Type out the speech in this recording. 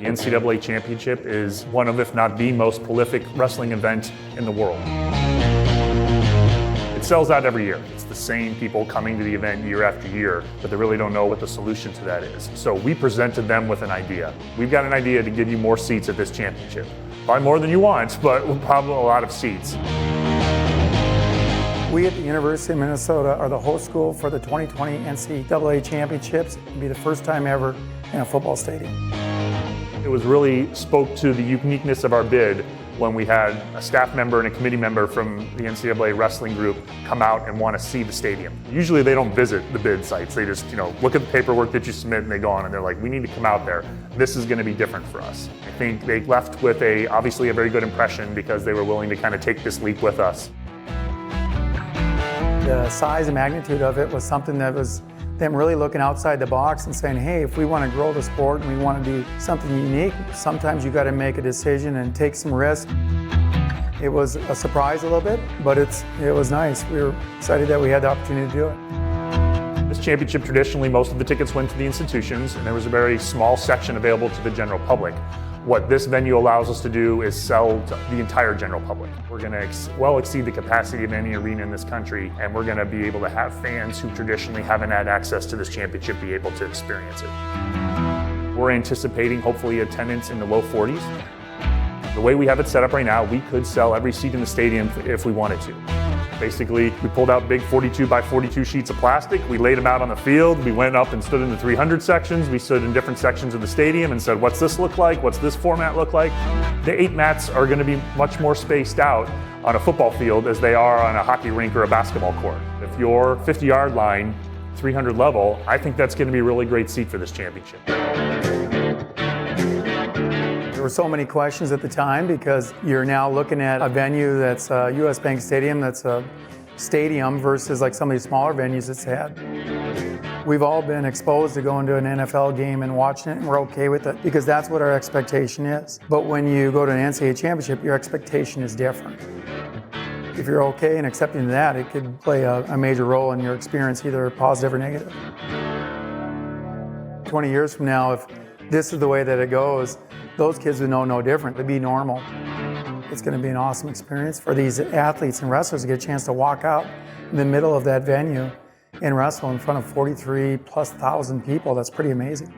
The NCAA Championship is one of, if not the most prolific wrestling event in the world. It sells out every year. It's the same people coming to the event year after year, but they really don't know what the solution to that is. So we presented them with an idea. We've got an idea to give you more seats at this championship. Probably more than you want, but probably a lot of seats. We at the University of Minnesota are the host school for the 2020 NCAA Championships. It'll be the first time ever in a football stadium. It was really spoke to the uniqueness of our bid when we had a staff member and a committee member from the NCAA wrestling group come out and want to see the stadium. Usually they don't visit the bid sites. They just, look at the paperwork that you submit and they go on and they're like, we need to come out there. This is going to be different for us. I think they left with obviously a very good impression because they were willing to kind of take this leap with us. The size and magnitude of it was something that was them really looking outside the box and saying, hey, if we want to grow the sport and we want to do something unique, sometimes you got to make a decision and take some risk. It was a surprise a little bit, but it was nice. We were excited that we had the opportunity to do it. This championship, traditionally, most of the tickets went to the institutions, and there was a very small section available to the general public. What this venue allows us to do is sell to the entire general public. We're going to well exceed the capacity of any arena in this country, and we're going to be able to have fans who traditionally haven't had access to this championship be able to experience it. We're anticipating, hopefully, attendance in the low 40s. The way we have it set up right now, we could sell every seat in the stadium if we wanted to. Basically, we pulled out big 42 by 42 sheets of plastic. We laid them out on the field. We went up and stood in the 300 sections. We stood in different sections of the stadium and said, what's this look like? What's this format look like? The 8 mats are going to be much more spaced out on a football field as they are on a hockey rink or a basketball court. If you're 50-yard line, 300 level, I think that's going to be a really great seat for this championship. There were so many questions at the time because you're now looking at a venue that's a US Bank Stadium, that's a stadium versus like some of these smaller venues it's had. We've all been exposed to going to an NFL game and watching it, and we're okay with it because that's what our expectation is. But when you go to an NCAA championship, your expectation is different. If you're okay and accepting that, it could play a major role in your experience, either positive or negative. 20 years from now, if this is the way that it goes, those kids would know no different. It'd be normal. It's going to be an awesome experience for these athletes and wrestlers to get a chance to walk out in the middle of that venue and wrestle in front of 43,000+ people. That's pretty amazing.